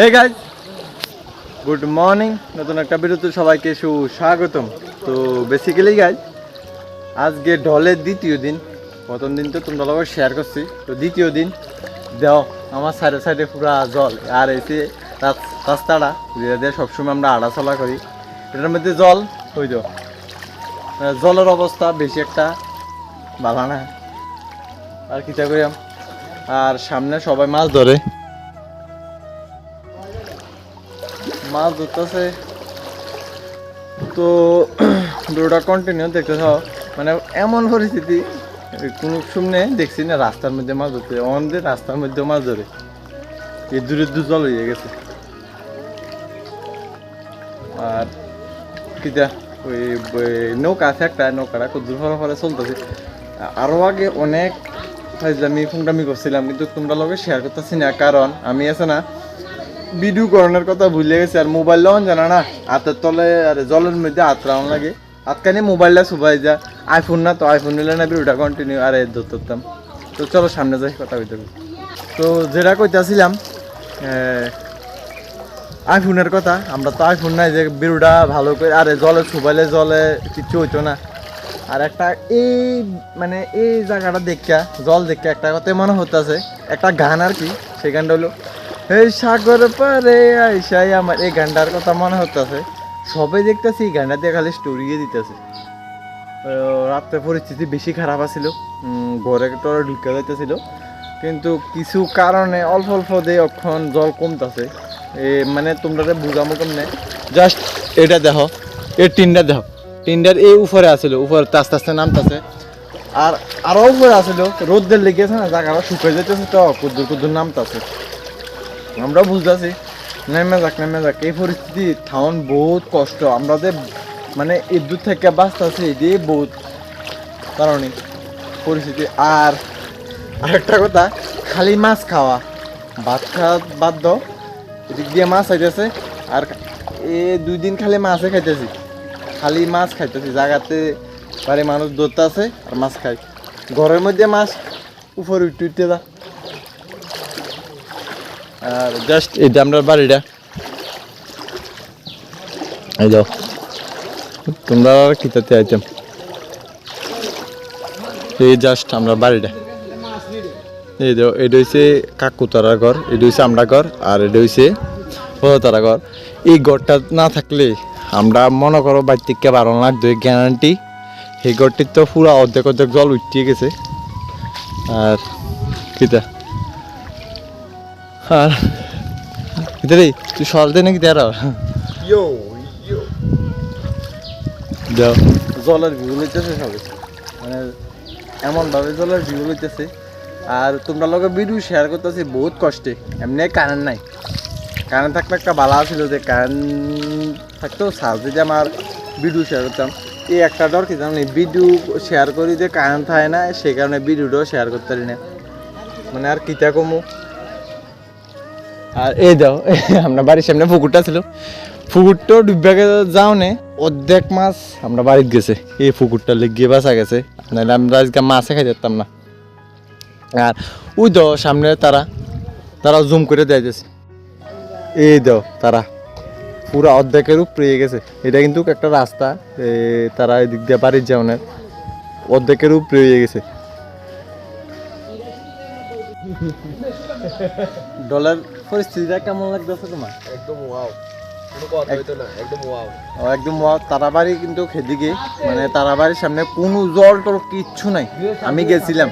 Hey guys, good morning. নতুন একটা ভিডিওতে সবাইকে সুস্বাগতম। তো বেসিক্যালি গাইজ, আজকে ঢলের দ্বিতীয় দিন। প্রথম দিন তো তোমরা লোক শেয়ার করছি, তো দ্বিতীয় দিন দেও আমার সাইডে সাইডে পুরা জল। আর এসে রাস্তাটা দিয়ে সবসময় আমরা আড়া চলা করি, এটার মধ্যে জল হই তো জলের অবস্থা বেশি একটা ভালো না। আর কিতা করিয়াম, আর সামনে সবাই মাছ ধরে, মাছ ধরতেছে। তো ভিডিওটা কন্টিনিউ দেখতে থাও। মানে এমন পরিস্থিতি কোনো সামনে দেখছি না রাস্তার মধ্যে মাছ ধরতে, অন্যদের রাস্তার মধ্যে মাছ ধরে, এই দূরে দূর জল হয়ে গেছে। আর কিটা ওই নৌকা আছে একটা, নৌকাটা খুব দূর ফলে চলতেছে। আরও আগে অনেক আমি ফুংটামি করছিলাম, কিন্তু তোমরা লগে শেয়ার করতেছি না, কারণ আমি আছে না ভিডিও করানোর কথা ভুলে গেছি। আর মোবাইল লন জানা না, হাতের তলে আর জলের মধ্যে হাত রাউন লাগে, হাতখানি মোবাইলটা সুবাই যা। আইফোন না তো, আইফোন নিলে না ভিডিওটা কন্টিনিউ আর ধরতাম। তো চলো সামনে যাই, কথা কইতে। তো যেটা কইতাছিলাম আইফোনের কথা, আমরা তো আইফোন নাই যে ভিডিওটা ভালো করে, আরে জলে সুবাইলে জলে কিচ্ছু হইতো না। আর একটা এই মানে এই জায়গাটা দেখা, জল দেখে একটা কথা মনে হতেছে, একটা গান আর কি, সেই গানটা হলো এই সাগর পারে আইসাই আমার, এই গানটার কথা মনে হতেছে। সবাই দেখতেছি এই গানটা দিয়ে খালি স্টোরিয়ে দিতেছে। রাত্রে পরিস্থিতি বেশি খারাপ আছিল, ঘরে টরে ঢুকে যাইতেছিল, কিন্তু কিছু কারণে অল্প অল্প দিয়ে অক্ষণ জল কমতেছে। মানে তোমরা বুঝামো কেমনে, জাস্ট এটা দেখো, এই টিনটা দেখো, টিনটার এই উপরে আসলো, উপরে আস্তে আস্তে নামতেছে। আর আরও উপরে আসলো, রোদ্দের লেগেছে না, জায়গাটা শুকিয়ে যেতেছে, তো কুদ্দুর কুদ্দুর নামতেছে। আমরা বুঝতেছি নেমে যাক। এই পরিস্থিতি থাউন বহুত কষ্ট, আমাদের মানে ইদ্যুৎ থেকে বাঁচতেছি এটাই বহুত কারণে পরিস্থিতি। আর আরেকটা কথা, খালি মাছ খাওয়া, ভাত খাওয়া বাদ দাও, এদিক দিয়ে মাছ খাইতেছে। আর দুই দিন খালি মাছে খাইতেছি, খালি মাছ খাইতেছি, জায়গাতে বাড়ি মানুষ ধরতে আছে আর মাছ খাই, ঘরের মধ্যে মাছ উপরে উঠতে যা। আর জাস্ট এই যে আমরা বাড়িটা, এই যাও তোমরা কিতাতে আইতেম, এই জাস্ট আমরা বাড়িটা, এই যাও, এটা হচ্ছে কাকুতারা ঘর, এটা হচ্ছে আমরা ঘর, আর এটা হচ্ছে তারা ঘর। এই ঘরটা না থাকলে আমরা মনে করো বাইর থেকে 12 লাখ দুই গ্যারান্টি, এই ঘরটির তো পুরো অর্ধেক অর্ধেক জল উঠিয়ে গেছে। আর কিতা আর রে তুই সরতে নাকি দেরা দাও, জলের ভিউ লইতেছে সবাই, মানে এমনভাবে জলের ভিউ লইতেছে। আর তোমরা লোকে ভিডিও শেয়ার করতেছি বহুত কষ্টে, এমনি কারেন্ট নাই, কারেন্ট থাকলে একটা ভালো ছিল, যে কারেন্ট থাকতো সার্চ দিয়ে আমার ভিডিও শেয়ার করতাম। এই একটা ডর কি জানি, ভিডিও শেয়ার করি যে কারেন্ট থাকে না, সেই কারণে ভিডিওটাও শেয়ার করতে পারি না, মানে আর কিতা কমু। আর এই দাও, আমরা বাড়ির সামনে পুকুরটা ছিল, পুকুরটাও ডুবে যাও নে, অর্ধেক মাছ আমরা বাড়িতে গেছে, এই পুকুরটা লেগে বাঁচা গেছে, নাহলে আমরা আজকে মাছে খাই যেতাম না। আর ওই দাও সামনে তারা জুম করে দেখাইতেছে, এই দাও তারা পুরা অর্ধেকের উপরে গেছে। এটা কিন্তু একটা রাস্তা, তারা এদিক দিয়ে বাড়ির যাওয়ার অর্ধেকের উপরে হয়ে গেছে। ডলার পরিস্থিতিটা কেমন লাগতেছে তোমার? একদম ওয়াও, কোনো কথা হইতো না, একদম ওয়াও, একদম ওয়াও। তারাবাড়ি কিন্তু সেদিকে, মানে তারাবাড়ির সামনে কোনো জল টল কিচ্ছু নাই, আমি গেছিলাম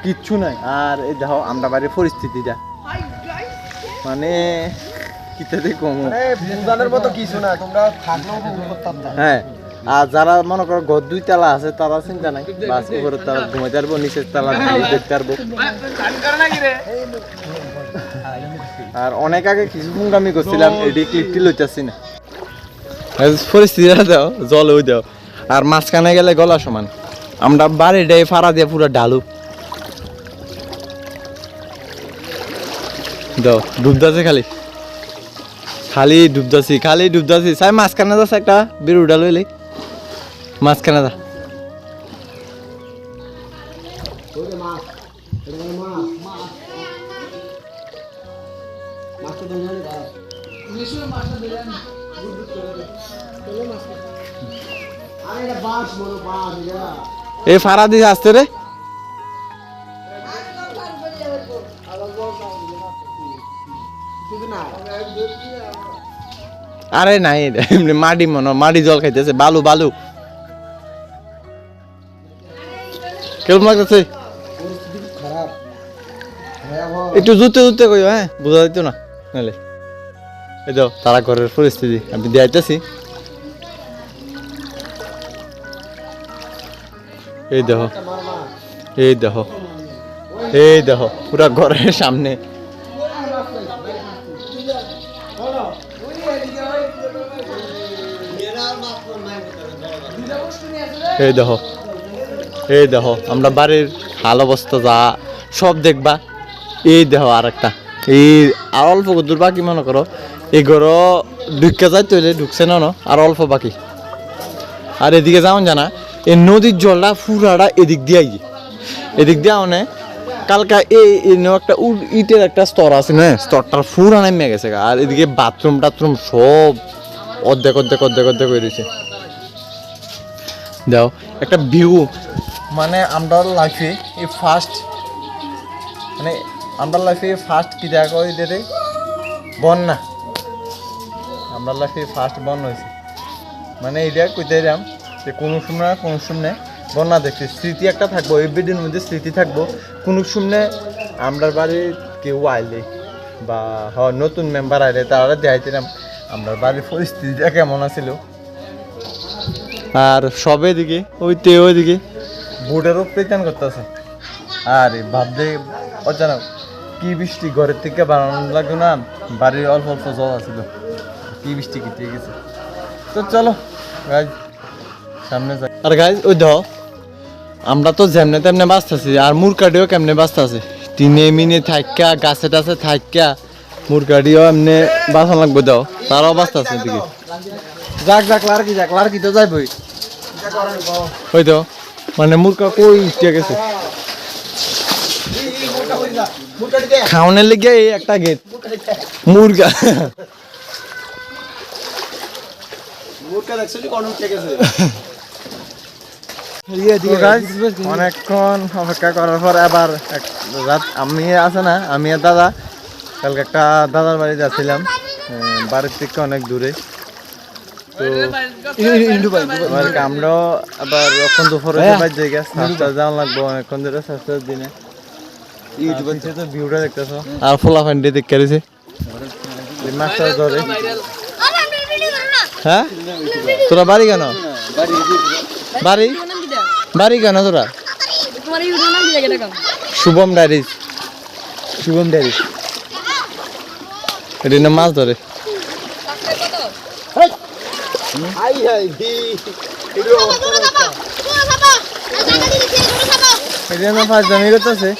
কিচ্ছু নাই। আর এই দেখো আমরা বাড়ির পরিস্থিতিটা, মানে কিতাতে কম বুঝানোর মতো কিছু না, তোমরা থাকলেও করতাম না। হ্যাঁ, আর যারা মনে করো ঘর 2 তালা আছে তারা চিন্তা নাই, বাস উপরের তালা ঘুমাইতে পারবো, নিচের তালা দেখতে পারবো। আর অনেক আগে কিছু ফুঙ্গামি করছিলাম, এটি ক্লিপটি লইতেছি না। পরিস্থিতিটা দাও, জল ওই দাও, আর মাঝখানে গেলে গলা সমান। আমরা বাড়িটাই ফাড়া দিয়ে পুরো ঢালু দাও, ডুবদাছে খালি ডুবদাছি। সাই মাঝখানে যাচ্ছে একটা বিরুডা লইলে, মাঝখানে যা। এই ফাড়া দিস আসতে রে আরে নাই এমনি মাটি মনে মাটি জল খাইতেছে বালু বালু কেমন লাগতেছে খারাপ একটু জুতে জুতে কই হ্যাঁ বোঝা যেত না নাহলে এই তো তারা ঘরের পরিস্থিতি আমি দেখাইতেছি এই দেখো এই দেখো এই দেখো পুরা ঘরের সামনে এই দেখো এই দেখো আমরা বাড়ির হাল অবস্থা যা সব দেখবা এই দেখো আর একটা এই আর অল্প দূর বাকি মনে করো এই ঘর ঢুকে যায় তৈলে ঢুকছে না আর অল্প বাকি আর এদিকে যাওন জানা এই নদীর জলটা ফুরাটা এদিক দিয়ে আই এদিক দিয়ে অনে কালকা এই একটা ইটের একটা স্তর আছে না স্তরটার ফুরা নেমে গেছে আর এদিকে বাথরুম টাথরুম সব অর্ধেক অর্ধেক অর্ধেক অর্ধেক হয়ে রয়েছে দাও একটা ভিউ মানে আমরা লাইফে এই ফার্স্ট মানে আমরা লাইফে ফার্স্ট কি দেখা করি দেরে বন্যা আমরা লাইফে ফার্স্ট বন্যা হয়েছে মানে এইটা কইতে এলাম যে কোনো সময় বন্যা দেখছি স্মৃতি একটা থাকবো এই ভিডিওর মধ্যে স্মৃতি থাকবো কোনো সময় আমরা বাড়ির কেউ আইলে বা নতুন মেম্বার আইলে তারা দেখাইছিলাম আমরা বাড়ির পরিস্থিতিটা কেমন আছিল আর সবে দিকে ওইদিকে বোর্ডের উপরে টান করতেছে আর ভাবতে অজানা কি বৃষ্টি ঘরের থেকে বানানো লাগলো না বাড়ির অল্প অল্প জল আছিল কি বৃষ্টি কেটে গেছে তো চলো গাইজ সামনে যাই আর গাইজ ওই দাও আমরা তো যেমনে তেমনে বাঁচতেছি আর মুরকাডিও কেমনে বাঁচতেছে টিনে মিনে থাকা গাছে টাছে থাকা মুরকাডিও এমনি বাঁচা লাগবে দাও তারাও বাঁচতেছে এদিকে যাক লার্কি তো যাইবই ওই তো মানে মুরকা কই উঠে গেছে খাওয়ানোর লেগে এই একটা গেট মুরগা অনেকক্ষণ অপেক্ষা করার পর আবার রাত আমি আছে না আমি আর দাদা কালকে একটা দাদার বাড়ি যাচ্ছিলাম বাড়ির থেকে অনেক দূরে তো আমরাও আবার এখন দুপুরে জায়গা সাতটা যাওয়া লাগবো অনেকক্ষণ ধরে সাতটার দিনে ইউটিউবে তো ভিউটা দেখতেছ আর ফোলা ফান্ডি দেখতে রয়েছে মাছটা ধরে হ্যাঁ তোরা বাড়ি কেন বাড়ি কেন তোরা শুভম ডাইরিজ এটা মাছ ধরে ফাঁসদামি করতেছে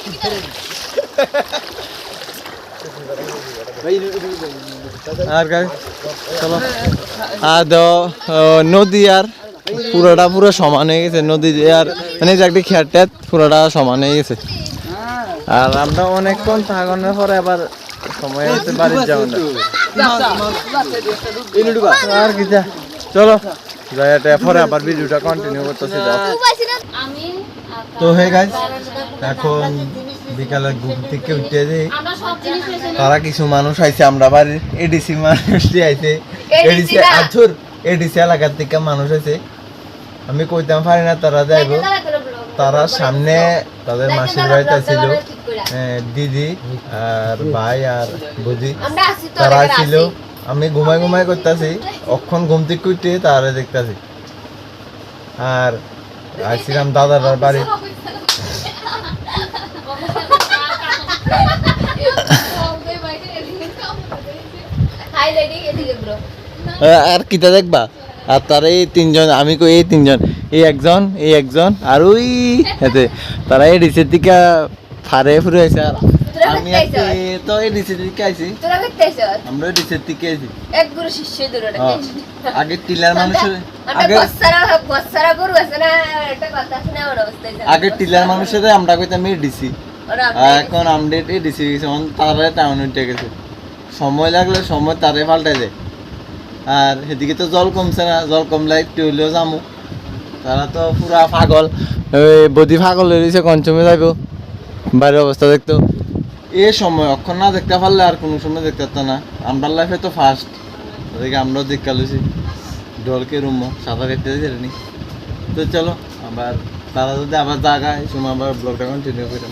আর চলো আর নদী আর পুরোটা পুরো সমান হয়ে গেছে নদী আর মানে একটা খেয়ার পুরোটা সমান হয়ে গেছে আর আমরা অনেকক্ষণ থাকানোর পরে আবার সময় হচ্ছে বাড়ির যাবো না আর কি যা চলো পরে আবার ভিডিওটা কন্টিনিউ করতেছি তো হে গাইস এখন বিকালের ঘুম থেকে উঠে যাই তারা কিছু মানুষ আইছে আমরা বাড়ির এডিসি মানুষ আইছে এডিসি এলাকার থেকে মানুষ আছে আমি কইতাম পারি না তারা যাইব তারা সামনে তাদের মাসির বাড়িতে ছিল দিদি আর ভাই আর বুঝি তারা ছিল আমি ঘুমাই করতেছি অক্ষণ ঘুম থেকে উঠে তারা দেখতেছি আর আইছিলাম দাদার বাড়ি আর কিতা দেখবা আর তার এই তিনজন আমি কই এই তিনজন এই একজন আর ওই হাতে তারা এই ডিসের দিকে ফারে ফুরে আছে আর আমি তো এই ডিসের দিকে আইছি আমরা ডিসের দিকে আইছি এক গুরু শিষ্য দূরটা আগে টিলার মানুষের আগে বছরা গরু আছে না একটা কথা আছে না ওর অবস্থায় আগে টিলার মানুষের আমরা কইতাম এই ডিসি এখন আমরা এই ডিসি গেছে তারা টাউন উঠে গেছে সময় লাগলে সময় তারে পাল্টাই দেয়। আর এদিকে তো জল কমছে না, জল কমলে একটু হইলেও যামু। তারা তো পুরা পাগল, ওই বদি পাগল হয়ে রয়েছে, কঞ্চমে যাইব বাইরের অবস্থা দেখতো। এ সময় অক্ষর না দেখতে পারলে আর কোনো সময় দেখতে পারতো না। আমরা লাইফে তো ফার্স্ট, ওদিকে আমরাও দেখা লুছি ঢলকে রুম সাঁতার কাটতে নি। তো চলো আবার তারা যদি আবার জায়গায় সময় আবার ব্লগটা কন্টিনিউ করেন।